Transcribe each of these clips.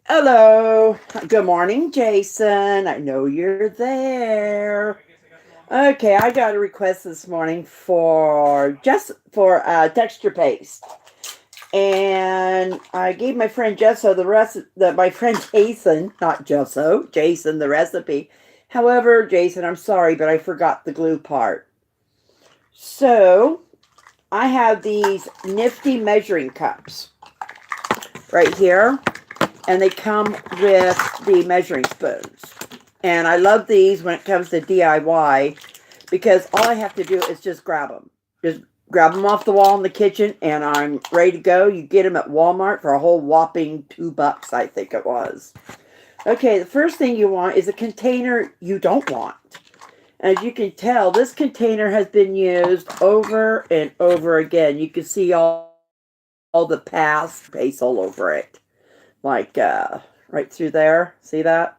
Hello. Good morning, Jason. I know you're there. Okay, I got a request this morning for just for texture paste, and I gave my friend Jesso the rest. My friend Jason, not Jesso, Jason the recipe. However, Jason, I'm sorry, but I forgot the glue part. So I have these nifty measuring cups right here, and they come with the measuring spoons. And I love these when it comes to DIY because all I have to do is just grab them. Just grab them off the wall in the kitchen and I'm ready to go. You get them at Walmart for a whole whopping $2, I think it was. Okay, the first thing you want is a container you don't want. As you can tell, this container has been used over and over again. You can see all the past paste all over it. Like right through there. See that?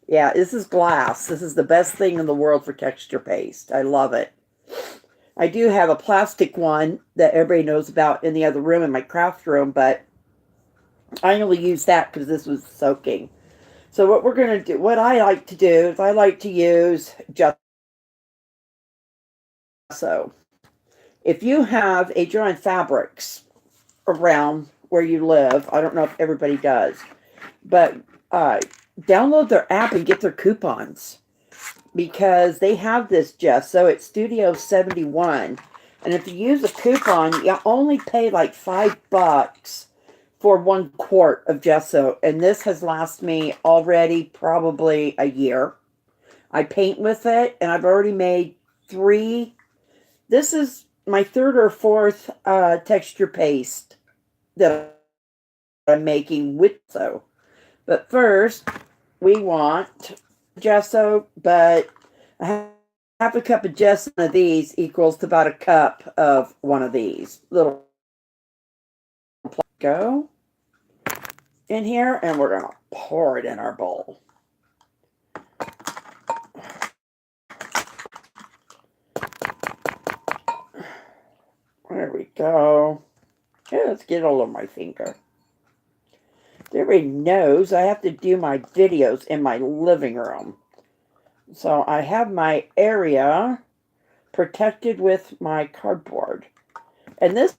Yeah, this is glass. This is the best thing in the world for texture paste. I love it. I do have a plastic one that everybody knows about in the other room in my craft room, but I only use that because this was soaking. So what we're going to do, what I like to do is I like to use gesso. If you have a drawing fabrics around where you live, I don't know if everybody does, but uh, download their app and get their coupons because they have this gesso. It's Studio 71. And if you use a coupon, you only pay like $5 for 1 quart of gesso. And this has lasted me already probably a year. I paint with it and I've already made 3. This is my 3rd or 4th texture paste that I'm making with gesso. But first, we want gesso, but half a cup of gesso of these equals to about a cup of one of these. Little go in here, and we're going to pour it in our bowl. There we go. Yeah, let's get it all over my finger. Everybody knows I have to do my videos in my living room. So I have my area protected with my cardboard. And this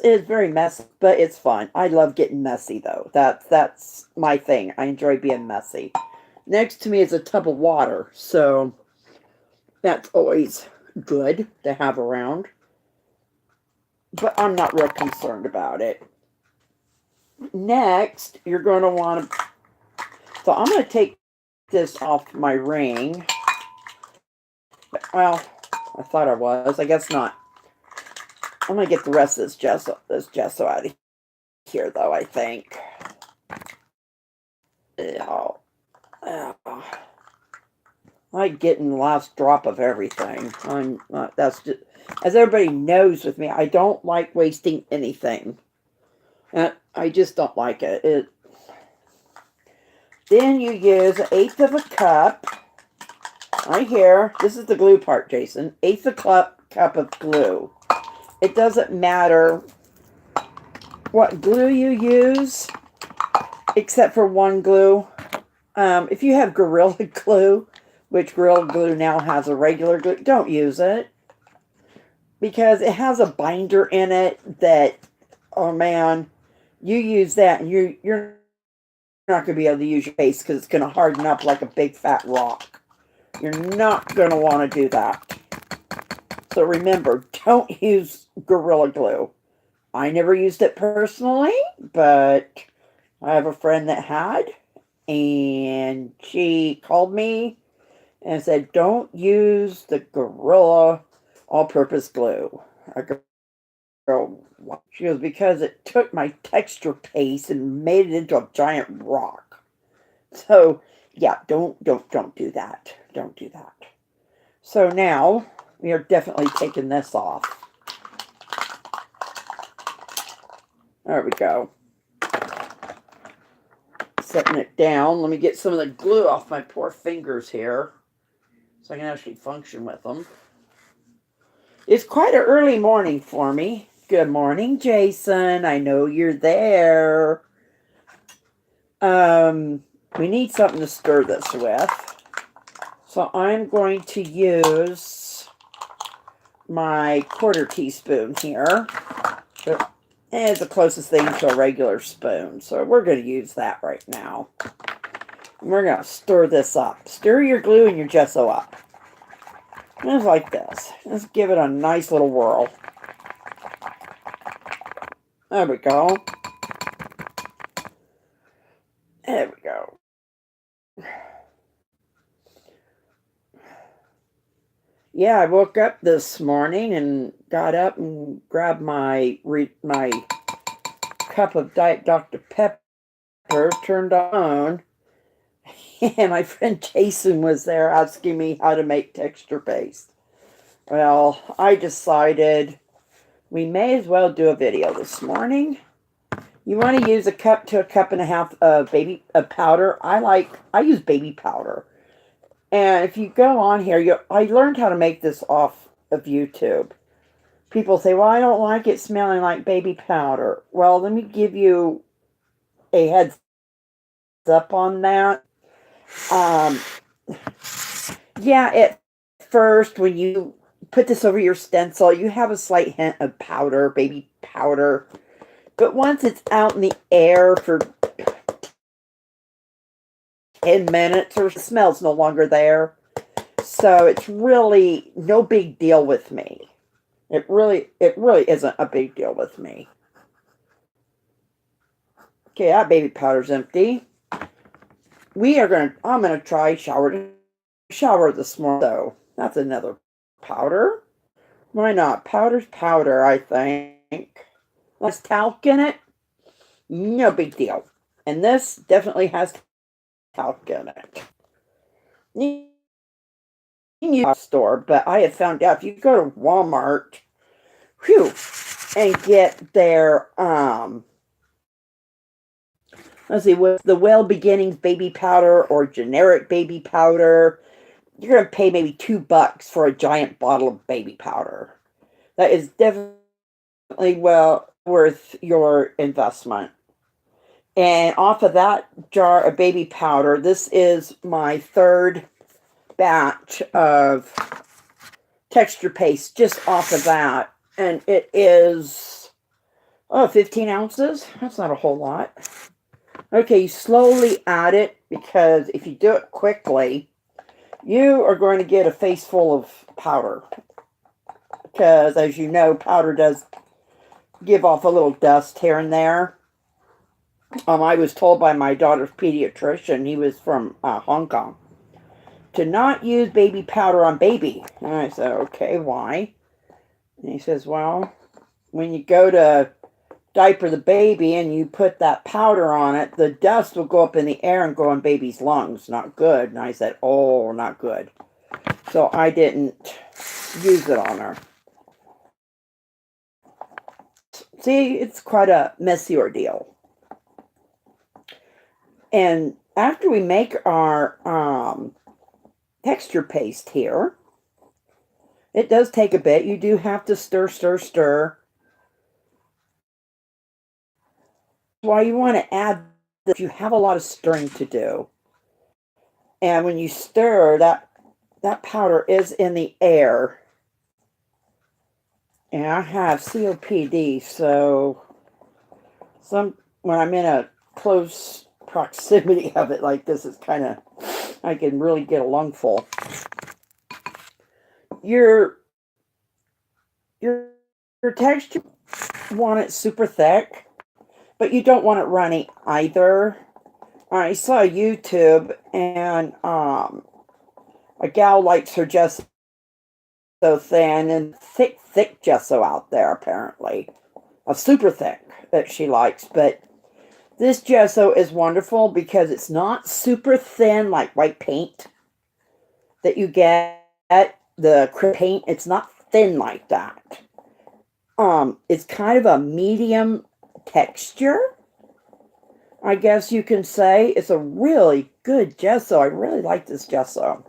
is very messy, but it's fun. I love getting messy though. That's my thing. I enjoy being messy. Next to me is a tub of water, so that's always good to have around. But I'm not real concerned about it. Next, you're going to want to. So I'm going to take this off my ring. Well, I thought I was. I guess not. I'm going to get the rest of this gesso out of here, though. I think. Oh, I like getting the last drop of everything. That's just, as everybody knows with me, I don't like wasting anything. And I just don't like it. Then you use 1/8 of a cup. Right here. This is the glue part, Jason. 1/8 of a cup of glue. It doesn't matter what glue you use, except for one glue. If you have Gorilla Glue, which Gorilla Glue now has a regular glue, don't use it. Because it has a binder in it that, oh man, you use that and you're not going to be able to use your face because it's going to harden up like a big fat rock. You're not going to want to do that. So remember, don't use Gorilla Glue. I never used it personally, but I have a friend that had, and she called me and said, don't use the Gorilla all-purpose glue. I go, what? She goes, because it took my texture paste and made it into a giant rock. So, yeah, don't do that. Don't do that. So now, we are definitely taking this off. There we go. Setting it down. Let me get some of the glue off my poor fingers here so I can actually function with them. It's quite an early morning for me. Good morning, Jason. I know you're there. We need something to stir this with. So I'm going to use my 1/4 teaspoon here. It's the closest thing to a regular spoon. So we're going to use that right now. And we're going to stir this up. Stir your glue and your gesso up. Just like this. Let's give it a nice little whirl. There we go. There we go. Yeah, I woke up this morning and got up and grabbed my cup of Diet Dr. Pepper, turned on, and my friend Jason was there asking me how to make texture paste. Well, I decided we may as well do a video this morning. You want to use a cup to a cup and a half of powder. I use baby powder. And if you go on here, I learned how to make this off of YouTube. People say, well, I don't like it smelling like baby powder. Well, let me give you a heads up on that. Yeah, at first, when you put this over your stencil, you have a slight hint of powder, baby powder. But once it's out in the air for 10 minutes, or the smell's no longer there. So it's really no big deal with me. It really isn't a big deal with me. Okay, that baby powder's empty. I'm gonna try shower this morning. So that's another powder. Why not? Powder's powder, I think. Less talc in it. No big deal. And this definitely has talc in it. You can use a store, but I have found out if you go to Walmart, and get their let's see, with the Well Beginnings baby powder or generic baby powder, you're going to pay maybe $2 for a giant bottle of baby powder. That is definitely well worth your investment. And off of that jar of baby powder, this is my 3rd batch of texture paste just off of that. And it is, 15 ounces. That's not a whole lot. Okay, you slowly add it, because if you do it quickly, you are going to get a face full of powder. Because, as you know, powder does give off a little dust here and there. I was told by my daughter's pediatrician, he was from Hong Kong, to not use baby powder on baby. And I said, okay, why? And he says, well, when you go to diaper the baby and you put that powder on it, the dust will go up in the air and go in baby's lungs. Not good. And I said, oh, not good. So I didn't use it on her. See, it's quite a messy ordeal. And after we make our texture paste here, it does take a bit. You do have to stir, stir, stir. Why you want to add this, you have a lot of stirring to do. And when you stir, that powder is in the air. And I have COPD, so when I'm in a close proximity of it like this, it's kind of, I can really get a lungful. Your texture, you want it super thick, but you don't want it runny either. I saw YouTube, and a gal likes her gesso so thin, and thick gesso out there, apparently. A super thick that she likes, but this gesso is wonderful because it's not super thin like white paint that you get at the paint. It's not thin like that. It's kind of a medium texture, I guess you can say. It's a really good gesso. I really like this gesso.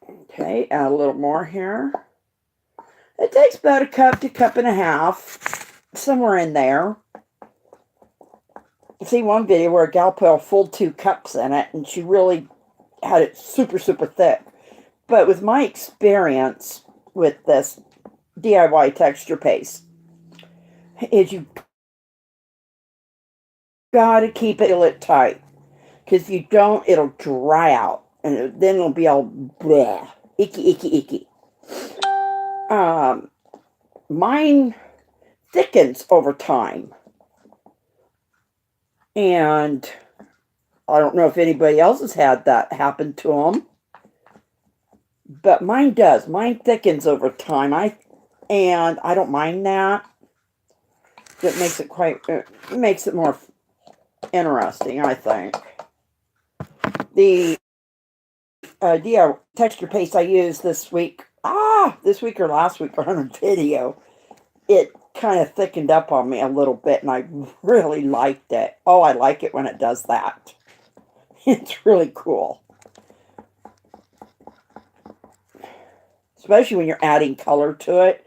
Okay, add a little more here. It takes about a cup to cup and a half, somewhere in there. see one video where a gal put a full 2 cups in it, and she really had it super, super thick. But with my experience with this DIY texture paste, is you gotta keep it tight, because if you don't, it'll dry out, and then it'll be all bleh, icky, icky, icky. Mine thickens over time, and I don't know if anybody else has had that happen to them, but mine does. Mine thickens over time. And I don't mind that. It makes it more interesting, I think. The DIY texture paste I used this week or last week on a video, it kind of thickened up on me a little bit, and I really liked it. Oh, I like it when it does that. It's really cool. Especially when you're adding color to it.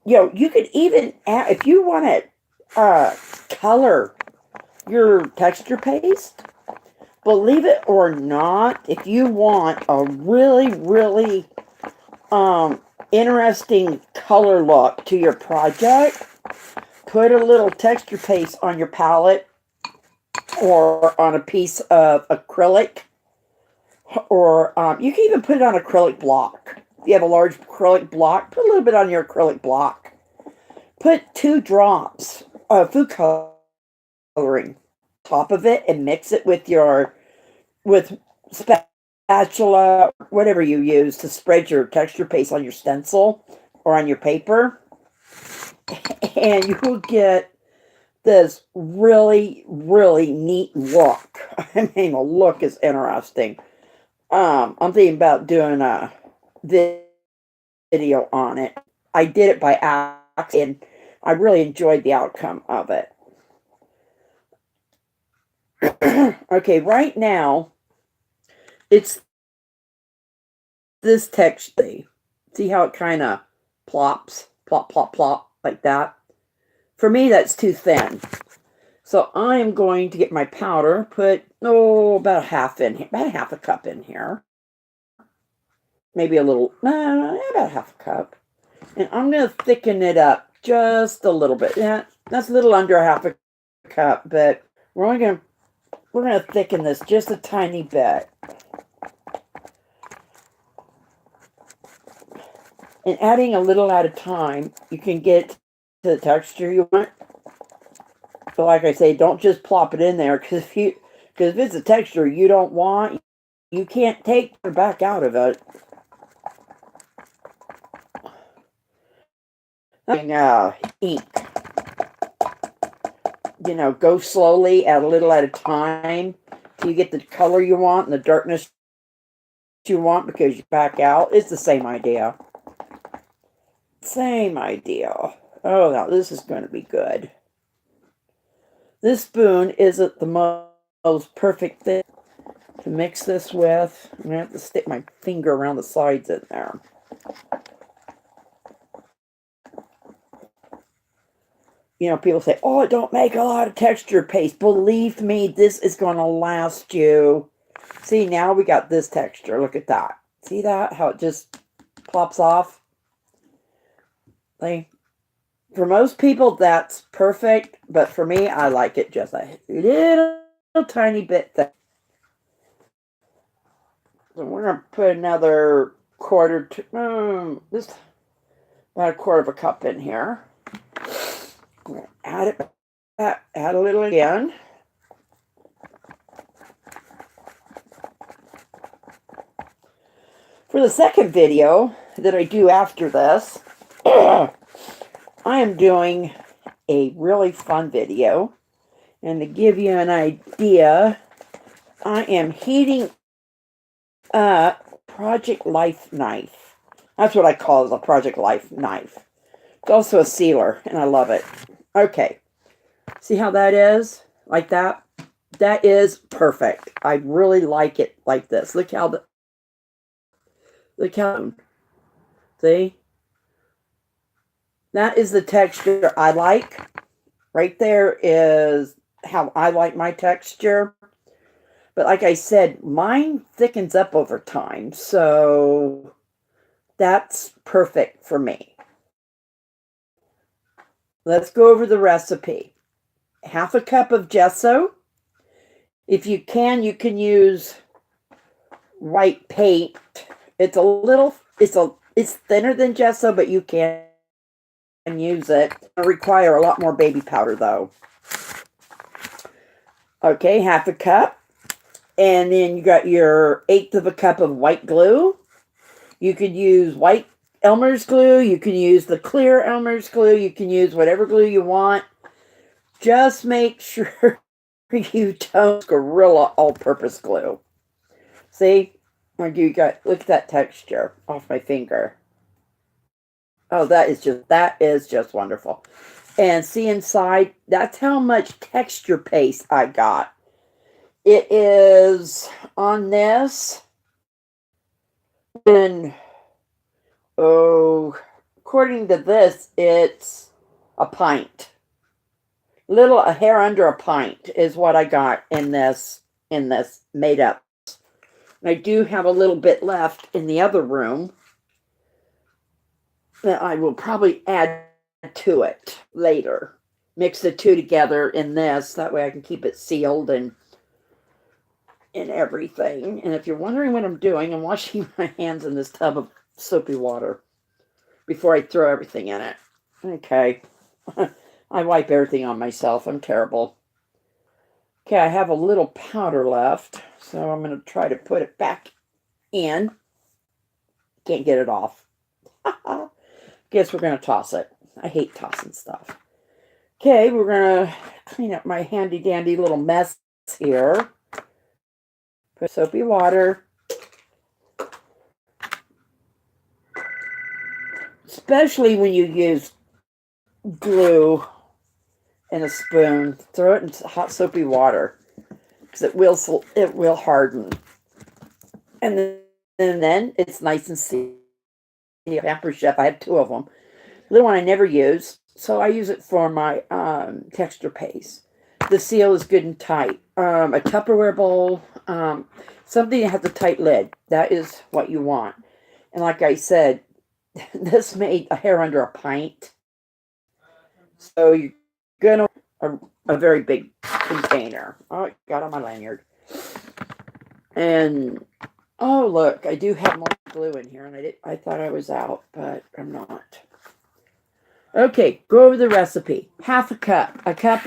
You know, you could even add, if you want to color your texture paste, believe it or not, if you want a really, really interesting color look to your project, put a little texture paste on your palette or on a piece of acrylic, or you can even put it on acrylic block. If you have a large acrylic block, put a little bit on your acrylic block. Put 2 drops of food coloring top of it and mix it with spatula, whatever you use to spread your texture paste on your stencil or on your paper. And you will get this really, really neat look. I mean, the look is interesting. I'm thinking about doing a video on it. I did it by accident, and I really enjoyed the outcome of it. Okay, right now, it's this texture. See how it kind of plops, plop, plop, plop, like that? For me, that's too thin. So I am going to get my powder, put, about half in here, about half a cup in here. Maybe a little, about half a cup. And I'm going to thicken it up just a little bit. Yeah, that's a little under half a cup, but we're going to thicken this just a tiny bit. And adding a little at a time, you can get to the texture you want. So like I say, don't just plop it in there, because if it's a texture you don't want, you can't take it back out of it. Ink. You know, go slowly, add a little at a time till you get the color you want and the darkness you want, because you back out. It's the same idea. Same idea. Oh, now this is going to be good. This spoon isn't the most perfect thing to mix this with. I'm going to have to stick my finger around the sides in there. You know, people say, oh, don't make a lot of texture paste. Believe me, this is going to last you. See, now we got this texture. Look at that. See that? How it just plops off? Like, for most people, that's perfect. But for me, I like it just a little tiny bit thick. So we're going to put another about a quarter of a cup in here. I'm going to add it back, add a little again. For the second video that I do after this, I am doing a really fun video. And to give you an idea, I am heating up Project Life knife. That's what I call it, a Project Life knife. It's also a sealer, and I love it. Okay. See how that is? Like that? That is perfect. I really like it like this. Look how see? That is the texture I like. Right there is how I like my texture. But like I said, mine thickens up over time. So that's perfect for me. Let's go over the recipe. Half a cup of gesso. If you can use white paint. It's a little, it's thinner than gesso, but you can use it. It'll require a lot more baby powder though. Okay, half a cup. And then you got your 1/8 of a cup of white glue. You could use white Elmer's glue. You can use the clear Elmer's glue. You can use whatever glue you want. Just make sure you don't Gorilla all-purpose glue. See? Look at that texture off my finger. Oh, that is just wonderful. And see inside, that's how much texture paste I got. It is on this, and according to this, it's a pint. A hair under a pint is what I got in this made up. And I do have a little bit left in the other room that I will probably add to it later. Mix the two together in this. That way I can keep it sealed and everything. And if you're wondering what I'm doing, I'm washing my hands in this tub of soapy water before I throw everything in it. Okay. I wipe everything on myself. I'm terrible. Okay, I have a little powder left, so I'm going to try to put it back in. Can't get it off. Guess we're going to toss it. I hate tossing stuff. Okay, we're going to clean up my handy dandy little mess here. Put soapy water. Especially when you use glue and a spoon, throw it in hot soapy water because it will harden. And then it's nice and sealed. Pampered Chef, I have 2 of them. The little one I never use, so I use it for my texture paste. The seal is good and tight. A Tupperware bowl, something that has a tight lid. That is what you want. And like I said, this made a hair under a pint. So you're gonna a very big container. Oh, I got on my lanyard. And oh look, I do have more glue in here, and I thought I was out, but I'm not. Okay, go over the recipe. Half a cup. A cup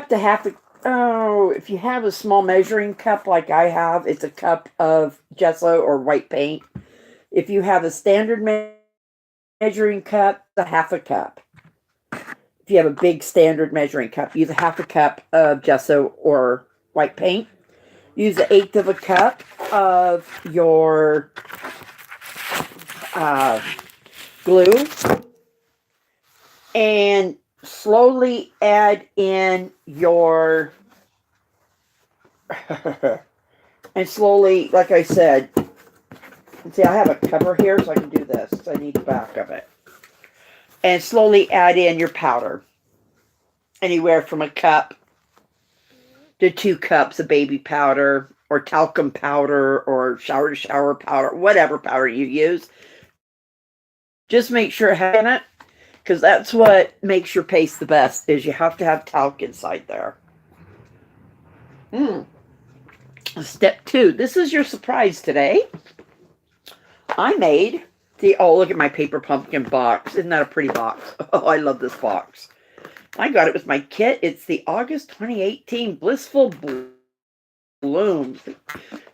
to half a if you have a small measuring cup like I have, it's a cup of gesso or white paint. If you have a standard measuring cup, it's a half a cup. If you have a big standard measuring cup, use a half a cup of gesso or white paint. Use 1/8 of a cup of your glue. And slowly add in your... and slowly, like I said... See, I have a cover here, so I can do this. I need the back of it. And slowly add in your powder. Anywhere from a cup to 2 cups of baby powder, or talcum powder, or shower powder, whatever powder you use. Just make sure it has in it, because that's what makes your paste the best, is you have to have talc inside there. Step 2. This is your surprise today. I made look at my paper pumpkin box. Isn't that a pretty box? Oh, I love this box. I got it with my kit. It's the August 2018 Blissful Blooms.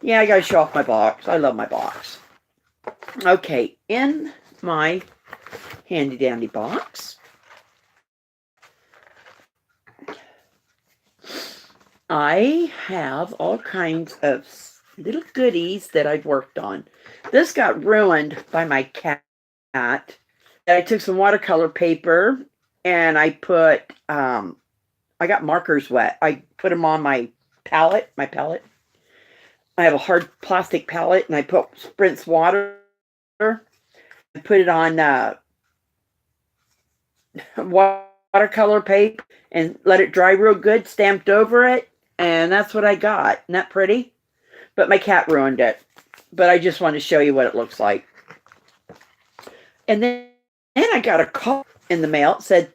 Yeah, I gotta show off my box. I love my box. Okay, in my handy dandy box, I have all kinds of little goodies that I've worked on. This got ruined by my cat. I took some watercolor paper and I put, I got markers wet. I put them on my palette. I have a hard plastic palette, and I put spritz water. I put it on watercolor paper and let it dry real good, stamped over it, and that's what I got. Isn't that pretty? But my cat ruined it. But I just wanted to show you what it looks like. And then I got a call in the mail. It said,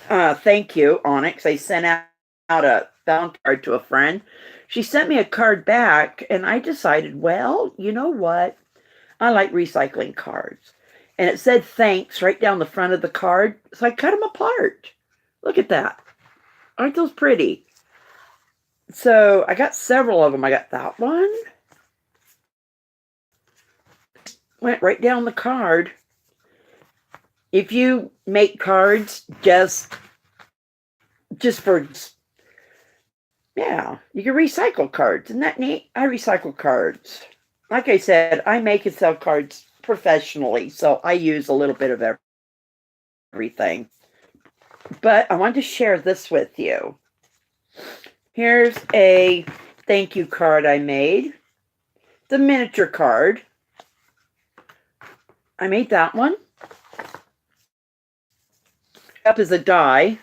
thank you, Onyx. I sent out a bound card to a friend. She sent me a card back, and I decided, well, you know what? I like recycling cards. And it said thanks right down the front of the card. So I cut them apart. Look at that. Aren't those pretty? So I got several of them. I got that one. Went right down the card. If you make cards just for, yeah, you can recycle cards. Isn't that neat? I recycle cards. Like I said, I make and sell cards professionally, so I use a little bit of everything. But I wanted to share this with you. Here's a thank you card I made. The miniature card. I made that one. Up as a die.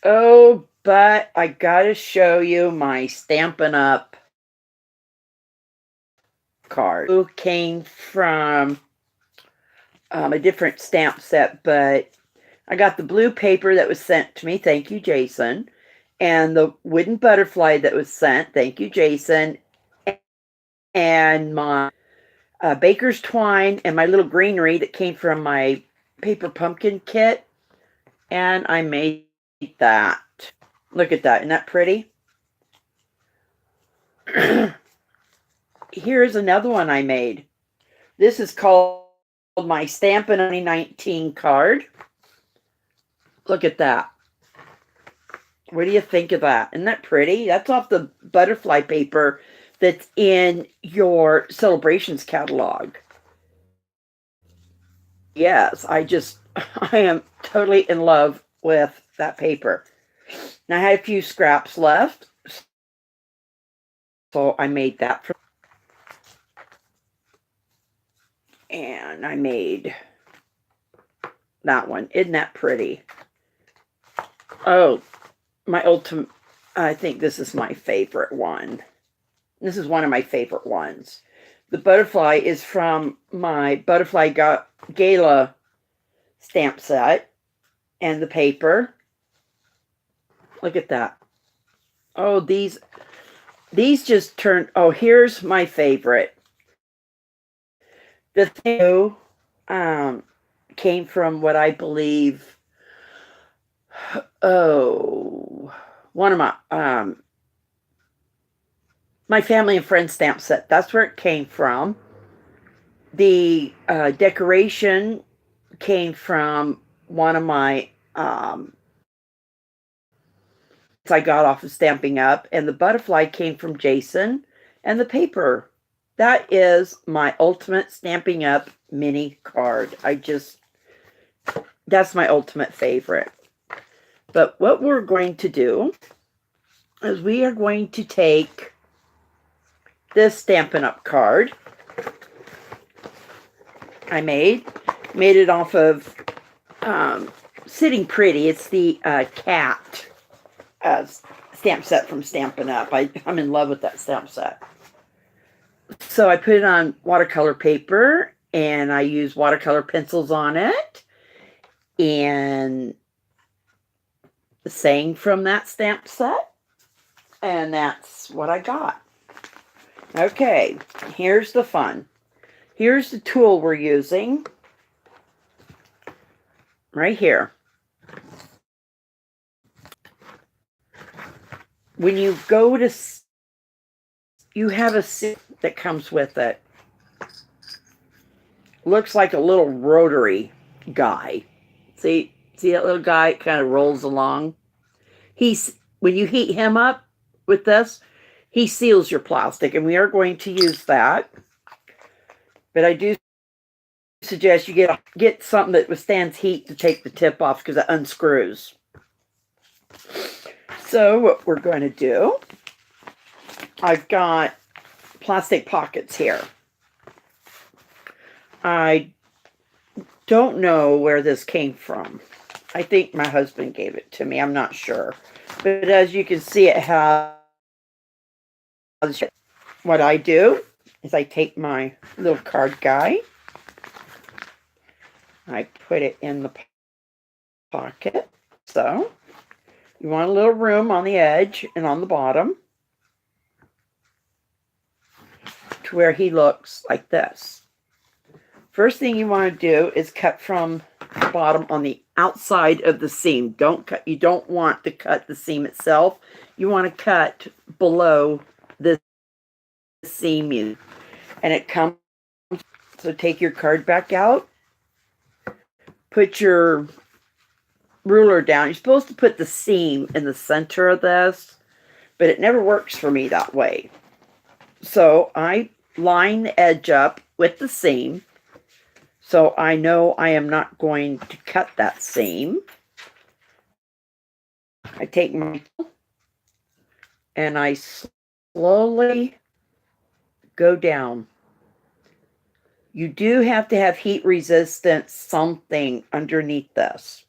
Oh, but I gotta show you my Stampin' Up! Card. It came from a different stamp set, but I got the blue paper that was sent to me. Thank you, Jason. And the wooden butterfly that was sent. Thank you, Jason. And my baker's twine and my little greenery that came from my paper pumpkin kit. And I made that. Look at that. Isn't that pretty? Here's another one I made. This is called my Stampin' 2019 card. Look at that. What do you think of that? Isn't that pretty? That's off the butterfly paper that's in your Celebrations catalog. Yes, I am totally in love with that paper. Now, I had a few scraps left, so I made that. And I made that one. Isn't that pretty? Oh, my ultimate, I think this is my favorite one. This is one of my favorite ones. The butterfly is from my Butterfly Gala stamp set. And the paper. Look at that. Oh, these just turned, oh, here's my favorite. The thing came from what I believe, one of my family and friends stamp set. That's where it came from. The decoration came from one of my I got off of Stampin' Up, and the butterfly came from Jason, and the paper. That is my ultimate Stampin' Up mini card. That's my ultimate favorite. But what we're going to do is we are going to take this Stampin' Up card I made it off of Sitting Pretty. It's the cat stamp set from Stampin' Up. I'm in love with that stamp set. So I put it on watercolor paper, and I use watercolor pencils on it, and sang from that stamp set, and that's what I got. Okay, here's the fun. Here's the tool we're using. Right here. When you go to, you have a seal that comes with it. Looks like a little rotary guy. See that little guy? It kind of rolls along. When you heat him up with this, he seals your plastic, and we are going to use that. But I do suggest you get something that withstands heat to take the tip off, because it unscrews. So what we're going to do, I've got plastic pockets here. I don't know where this came from. I think my husband gave it to me. I'm not sure. But as you can see, it has what I do is I take my little card guy, I put it in the pocket. So you want a little room on the edge and on the bottom to where he looks like this. First thing you want to do is cut from the bottom on the outside of the seam. You don't want to cut the seam itself. You want to cut below the seam and it comes. So take your card back out, put your ruler down. You're supposed to put the seam in the center of this, but it never works for me that way. So I line the edge up with the seam, so I know I am not going to cut that seam. I take my and I slowly go down. You do have to have heat resistance something underneath this.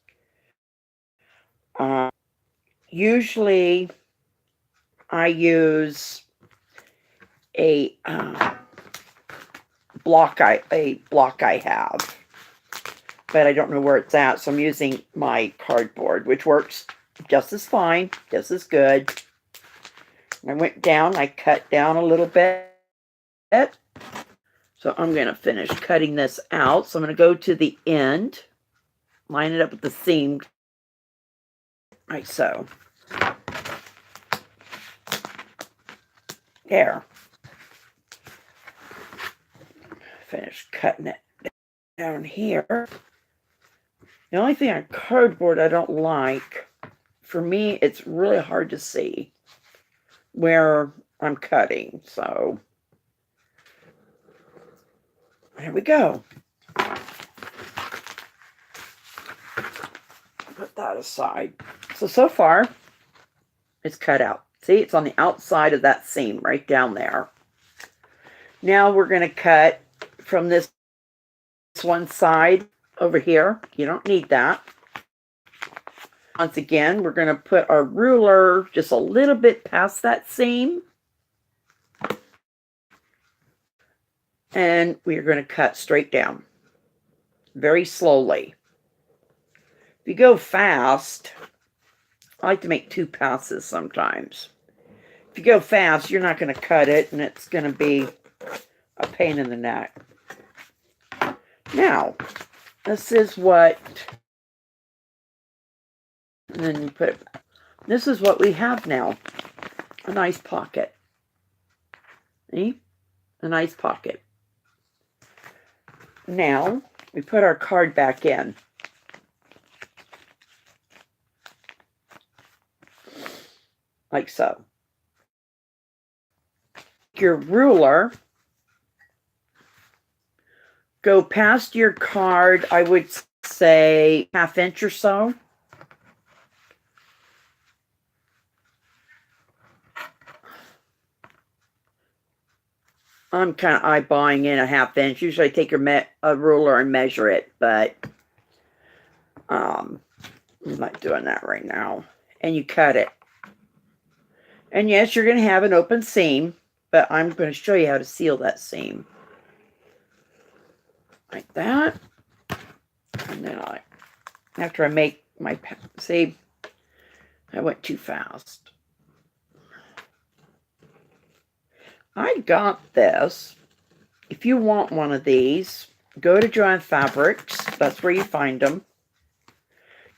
Usually I use a block I have, but I don't know where it's at, so I'm using my cardboard, which works just as fine, just as good. I went down, I cut down a little bit. So I'm going to finish cutting this out. So I'm going to go to the end, line it up with the seam, like so. There. Finish cutting it down here. The only thing on cardboard I don't like, for me, it's really hard to see where I'm cutting. So there we go. Put that aside. So far, it's cut out. See, it's on the outside of that seam right down there. Now we're going to cut from this one side over here. You don't need that. Once again, we're going to put our ruler just a little bit past that seam. And we are going to cut straight down. Very slowly. If you go fast, I like to make 2 passes sometimes. If you go fast, you're not going to cut it, and it's going to be a pain in the neck. Now, this is what, and then you put it, this is what we have now. A nice pocket. See? A nice pocket. Now, we put our card back in. Like so. Your ruler, go past your card, I would say 1/2 inch or so. I'm kind of eyeballing in 1/2 inch. Usually I take a ruler and measure it, but I'm not doing that right now. And you cut it. And yes, you're going to have an open seam, but I'm going to show you how to seal that seam. Like that. And then after I make my, see, I went too fast. I got this. If you want one of these, go to Joann Fabrics. That's where you find them.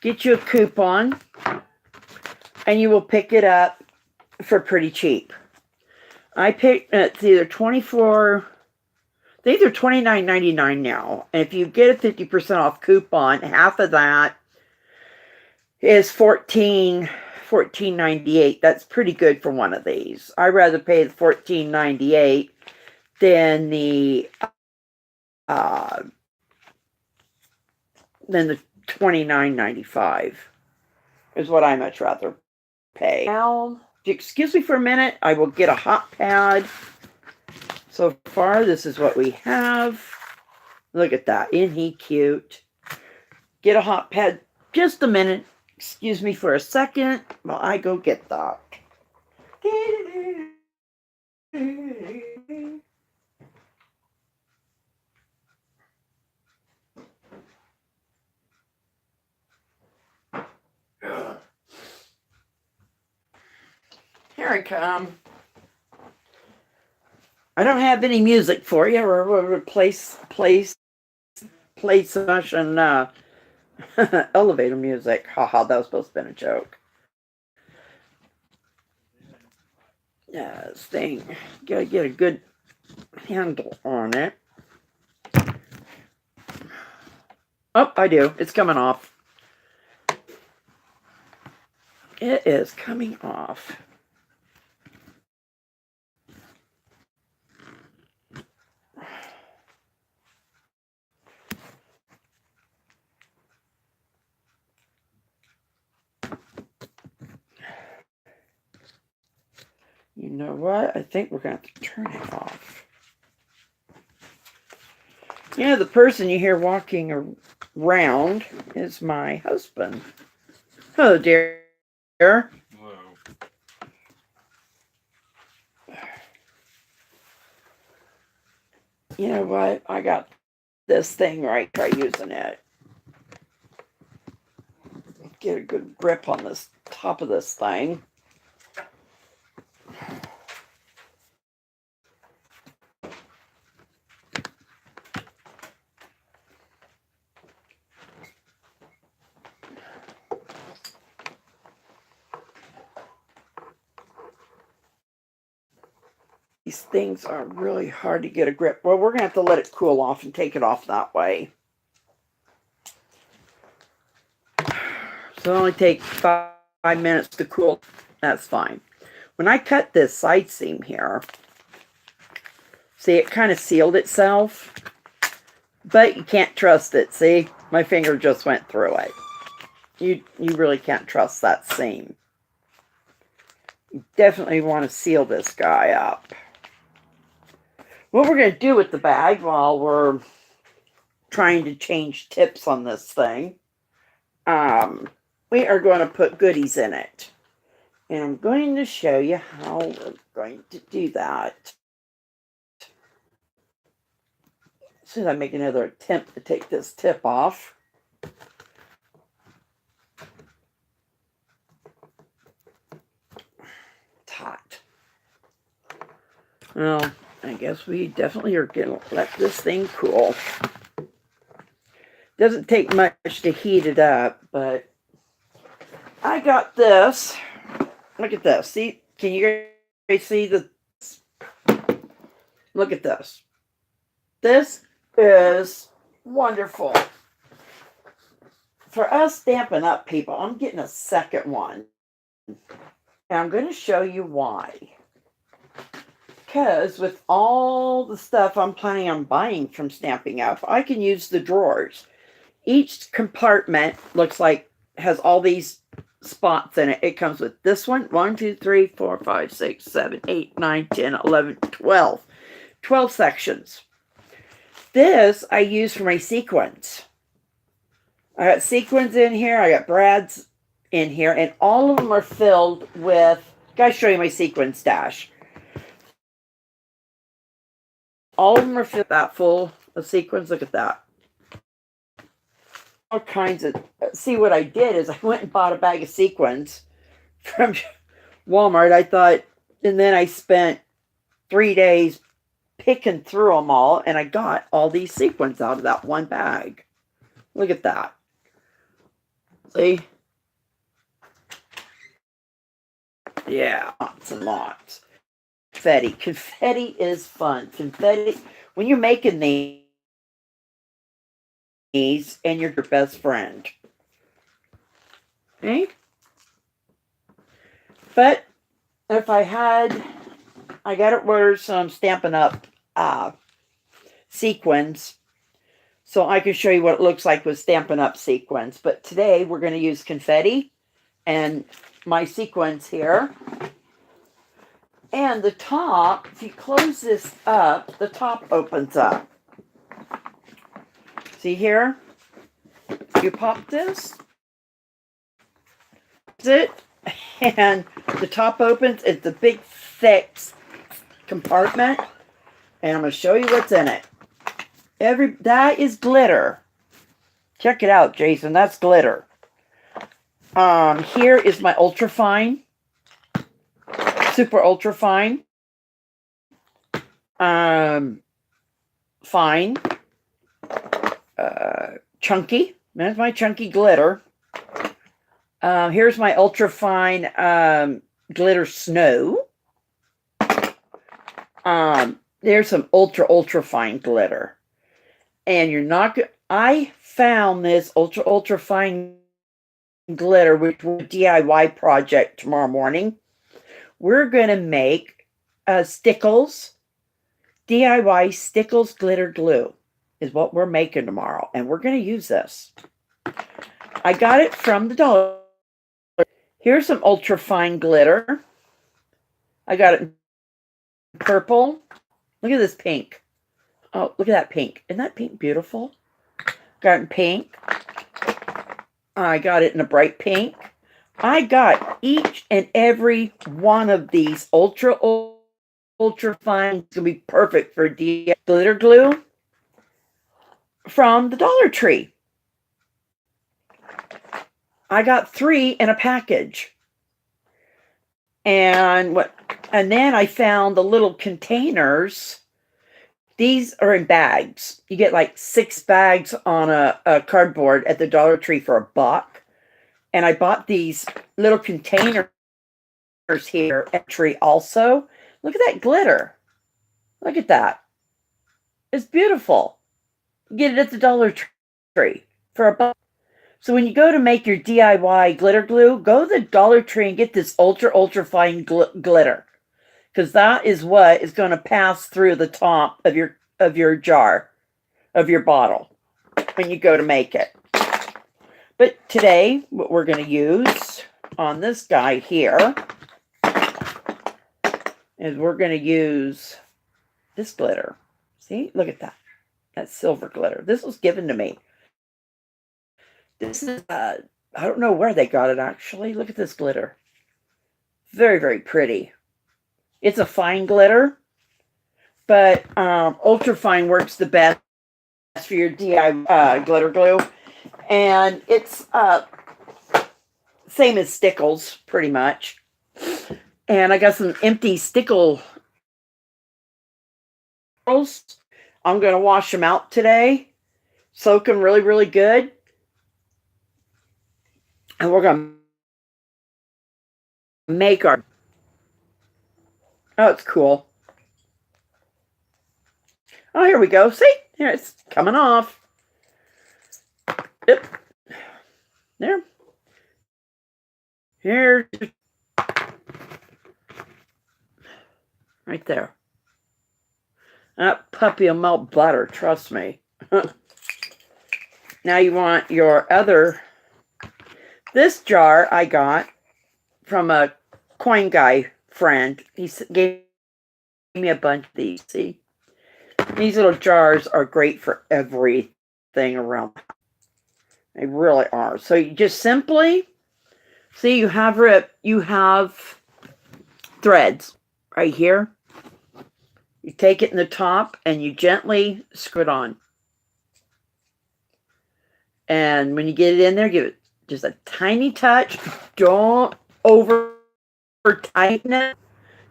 Get you a coupon, and you will pick it up for pretty cheap. I picked, it's either 24, I think they're $29.99 now. And if you get a 50% off coupon, half of that is $14.98. That's pretty good for one of these. I'd rather pay the $14.98 than the $29.95 is what I much rather pay. Now, if you excuse me for a minute, I will get a hot pad. So far, this is what we have. Look at that. Isn't he cute? Get a hot pad just a minute. Excuse me for a second while I go get that. Here I come. I don't have any music for you. We'll replace session elevator music. Haha, that was supposed to have been a joke. Yeah, this thing, gotta get a good handle on it. Oh, I do. It's coming off. It is coming off. You know what? I think we're going to have to turn it off. You know, the person you hear walking around is my husband. Hello, dear. Hello. You know what? I got this thing right. Try using it. Get a good grip on this top of this thing. These things are really hard to get a grip. Well, we're going to have to let it cool off and take it off that way. So it'll only take 5 minutes to cool. That's fine. When I cut this side seam here, see, it kind of sealed itself, but you can't trust it. See, my finger just went through it. You really can't trust that seam. You definitely want to seal this guy up. What we're going to do with the bag while we're trying to change tips on this thing, we are going to put goodies in it. And I'm going to show you how we're going to do that. As soon as I make another attempt to take this tip off. It's hot. Well, I guess we definitely are going to let this thing cool. Doesn't take much to heat it up, but I got this. Look at this. See, can you guys see the... Look at this. This is wonderful. For us Stampin' Up! People, I'm getting a second one. And I'm going to show you why. Because with all the stuff I'm planning on buying from Stampin' Up!, I can use the drawers. Each compartment looks like has all these spots in it. It comes with this one, 1, 2, 3, 4, 5, 6, 7, 8, 9, 10, 11, 12. 12 sections. This I use for my sequins. I got sequins in here. I got brads in here. And all of them are filled with... Gotta show you my sequin stash. All of them are filled that full of sequins. Look at that. All kinds of... See, what I did is I went and bought a bag of sequins from Walmart. I thought... And then I spent 3 days picking through them all, and I got all these sequins out of that one bag. Look at that. See? Yeah, lots and lots. Confetti. Confetti is fun. Confetti, when you're making these and you're your best friend. Okay? But if I got to order some Stampin' Up! Sequins, so I can show you what it looks like with Stampin' Up! Sequins. But today we're going to use confetti and my sequins here. And the top, if you close this up, the top opens up. See here? You pop this, it, and the top opens. It's a big, thick compartment, and I'm going to show you what's in it. That is glitter. Check it out, Jason. That's glitter. Here is my ultra fine, super ultra fine, fine, chunky. That's my chunky glitter. Here's my ultra fine glitter snow. There's some ultra fine glitter, and you're not. I found this ultra fine glitter, which was a DIY project tomorrow morning. We're gonna make Stickles DIY Stickles glitter glue is what we're making tomorrow, and we're gonna use this. I got it from the dollar. Here's some ultra fine glitter. I got it in purple. Look at this pink. Oh, look at that pink. Isn't that pink beautiful? Got it in pink. I got it in a bright pink. I got each and every one of these ultra fine. It's going to be perfect for glitter glue from the Dollar Tree. I got 3 in a package. And then I found the little containers. These are in bags. You get like 6 bags on a cardboard at the Dollar Tree for $1. And I bought these little containers here at Tree also. Look at that glitter. Look at that. It's beautiful. You get it at the Dollar Tree for $1. So when you go to make your DIY glitter glue, go to the Dollar Tree and get this ultra fine glitter. Because that is what is going to pass through the top of your jar, of your bottle, when you go to make it. But today, what we're going to use on this guy here is we're going to use this glitter. See? Look at that. That silver glitter. This was given to me. This is, I don't know where they got it, actually. Look at this glitter. Very, very pretty. It's a fine glitter, but ultra fine works the best for your DIY glitter glue. And it's same as Stickles, pretty much. And I got some empty Stickles. I'm going to wash them out today. Soak them really, really good. And we're going to make our... Oh, it's cool. Oh, here we go. See? Here, it's coming off. Yep. There. Here. Right there. That puppy will melt butter, trust me. Now you want your other... This jar I got from a coin guy friend. He gave me a bunch of these. See? These little jars are great for everything around. They really are. So you just simply... See, you have threads right here. You take it in the top and you gently screw it on. And when you get it in there, give it just a tiny touch. Don't over tighten it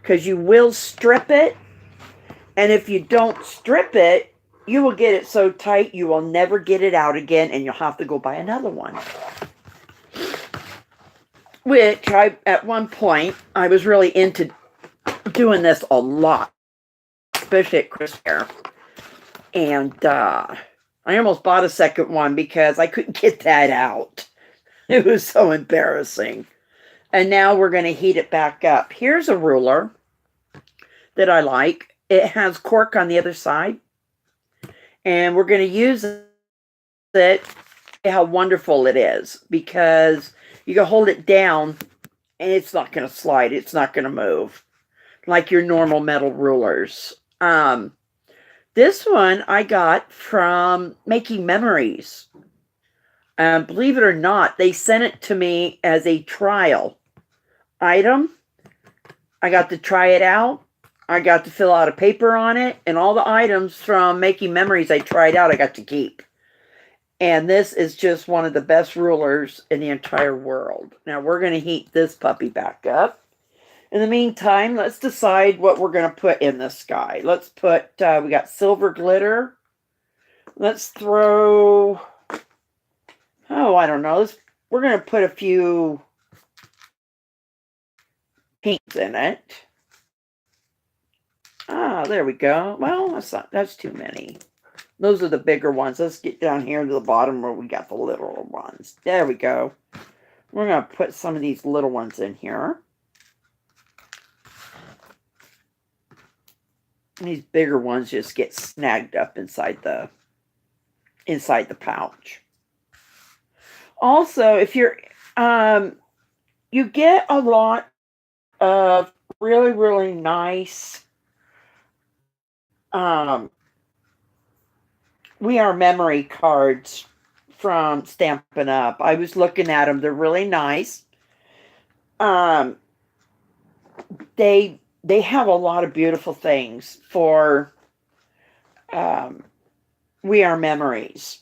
because you will strip it. And if you don't strip it, you will get it so tight you will never get it out again and you'll have to go buy another one. Which at one point, I was really into doing this a lot, especially at Christmas Fair. And I almost bought a second one because I couldn't get that out. It was so embarrassing. And now we're going to heat it back up. Here's a ruler that I like. It has cork on the other side. And we're going to use it. How wonderful it is. Because you can hold it down and it's not going to slide. It's not going to move. Like your normal metal rulers. This one I got from Making Memories. Believe it or not, they sent it to me as a trial item. I got to try it out. I got to fill out a paper on it, and all the items from Making Memories I tried out, I got to keep. And this is just one of the best rulers in the entire world. Now we're going to heat this puppy back up. In the meantime, let's decide what we're going to put in this guy. Let's put, we got silver glitter. Let's throw, oh, I don't know. We're going to put a few pinks in it. Ah, there we go. Well, that's too many. Those are the bigger ones. Let's get down here to the bottom where we got the little ones. There we go. We're going to put some of these little ones in here. These bigger ones just get snagged up inside the pouch. Also, if you're you get a lot of really, really nice We Are Memory cards from Stampin' Up. I was looking at them. They're really nice. They have a lot of beautiful things for We Are Memories.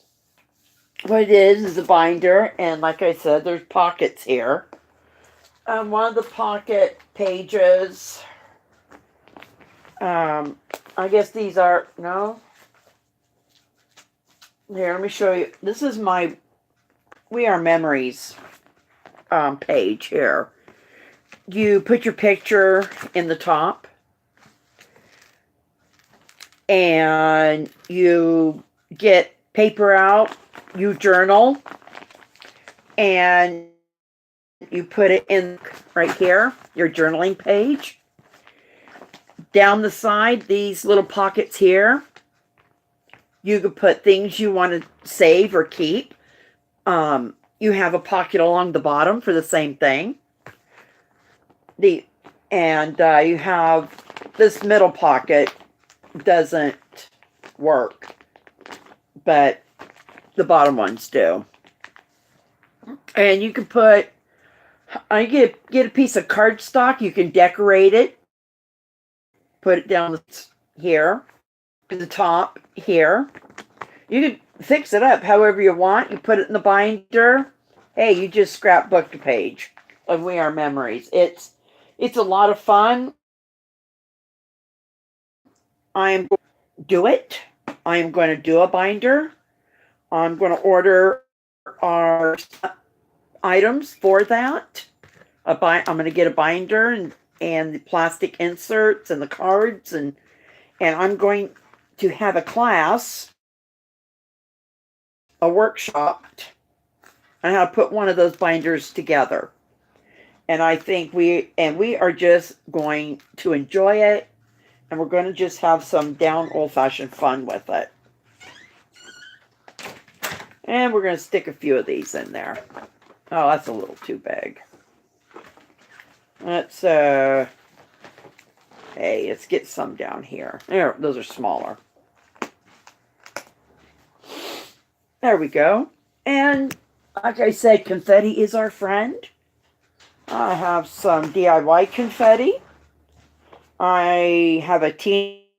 What it is a binder, and like I said, there's pockets here. One of the pocket pages, I guess these are, no? Here, let me show you. This is my We Are Memories page here. You put your picture in the top, and you get paper out, you journal, and you put it in right here, your journaling page. Down the side, these little pockets here, you could put things you want to save or keep. You have a pocket along the bottom for the same thing. You have this middle pocket doesn't work, but the bottom ones do. And you can put, get a piece of cardstock. You can decorate it. Put it down here to the top here. You can fix it up however you want. You put it in the binder. Hey, you just scrapbooked a page of We Are Memories. It's a lot of fun. I am going to do it. I am going to do a binder. I'm going to order our items for that. I'm going to get a binder and the plastic inserts and the cards, and I'm going to have a class, a workshop on how to put one of those binders together. And I think we are just going to enjoy it, and we're going to just have some down old-fashioned fun with it. And we're going to stick a few of these in there. Oh, that's a little too big. Let's hey, let's get some down here. There, those are smaller. There we go. And like I said, confetti is our friend. I have some DIY confetti. I have a teeny,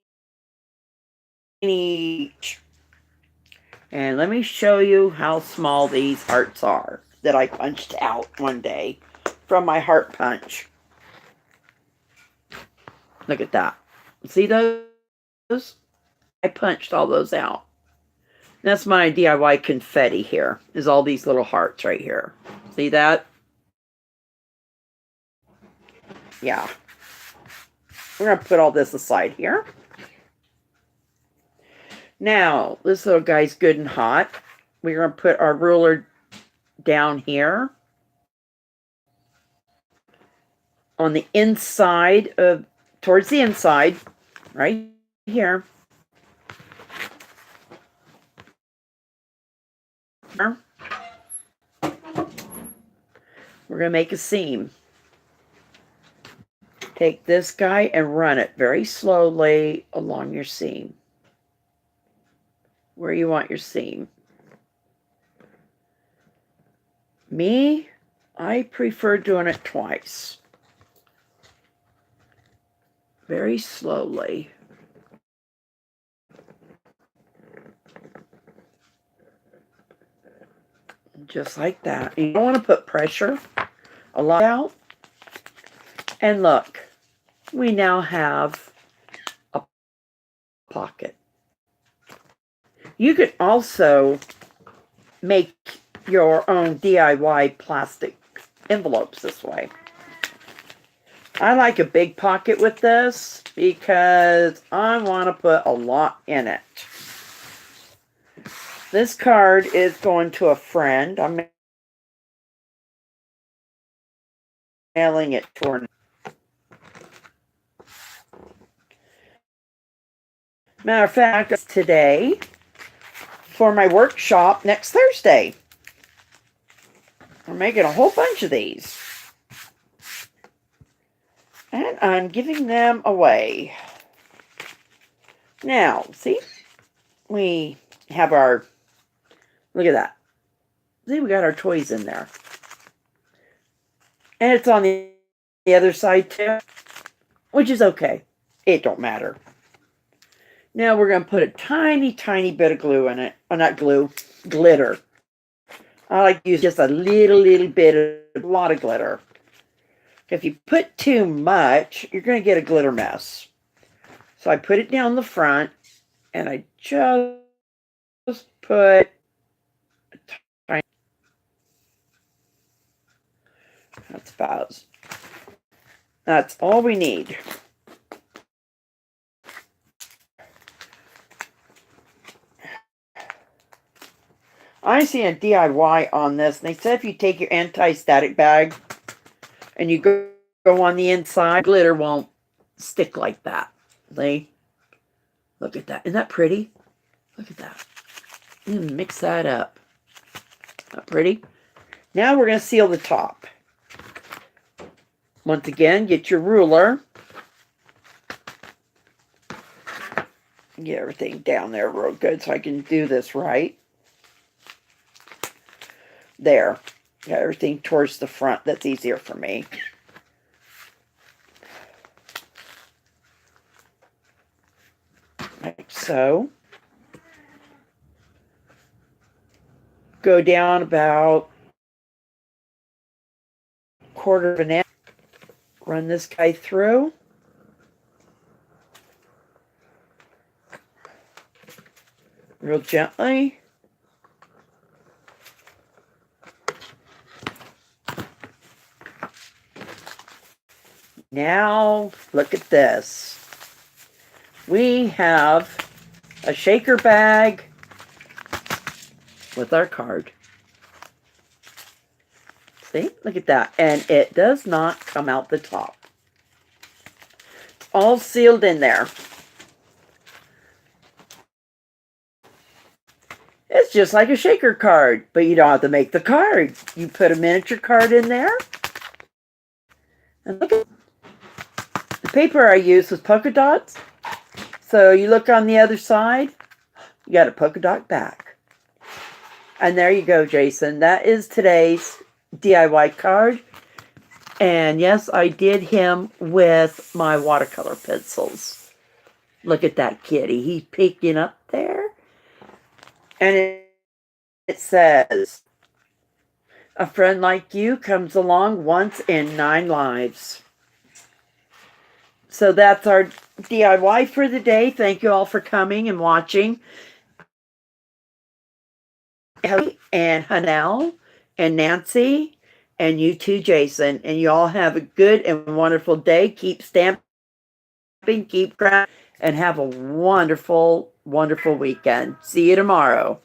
and let me show you how small these hearts are that I punched out one day from my heart punch. Look at that. See those? I punched all those out. That's my DIY confetti here, is all these little hearts right here. See that? Yeah. We're going to put all this aside here. Now, this little guy's good and hot. We're going to put our ruler down here on the inside of, towards the inside, right here. We're going to make a seam. Take this guy and run it very slowly along your seam, where you want your seam. Me, I prefer doing it twice. Very slowly. Just like that. You don't want to put pressure a lot out. And look, we now have a pocket. You could also make your own DIY plastic envelopes this way. I like a big pocket with this because I want to put a lot in it. This card is going to a friend. I'm mailing it to her. Matter of fact, it's today for my workshop next Thursday. We're making a whole bunch of these. And I'm giving them away. Now, see? We have our... Look at that. See, we got our toys in there. And it's on the other side too, which is okay. It don't matter. Now we're going to put a tiny, tiny bit of glue in it. Oh, not glue, glitter. I like to use just a little bit, a lot of glitter. If you put too much, you're going to get a glitter mess. So I put it down the front, and I just put a tiny... That's all we need. I see a DIY on this, and they said if you take your anti-static bag and you go on the inside, glitter won't stick like that. See? Look at that. Isn't that pretty? Look at that. Mix that up. Not pretty? Now we're going to seal the top. Once again, get your ruler. Get everything down there real good so I can do this right. There. Got everything towards the front. That's easier for me. Like so. Go down about a quarter of an inch. Run this guy through. Real gently. Now, look at this. We have a shaker bag with our card. See? Look at that. And it does not come out the top. It's all sealed in there. It's just like a shaker card, but you don't have to make the card. You put a miniature card in there. And look at the paper I used was polka dots. So you look on the other side, you got a polka dot back. And there you go, Jason. That is today's DIY card. And yes, I did him with my watercolor pencils. Look at that kitty. He's peeking up there. And it says, a friend like you comes along once in 9 lives. So that's our DIY for the day. Thank you all for coming and watching. And Hanel and Nancy and you too, Jason. And you all have a good and wonderful day. Keep stamping, keep crafting, and have a wonderful, wonderful weekend. See you tomorrow.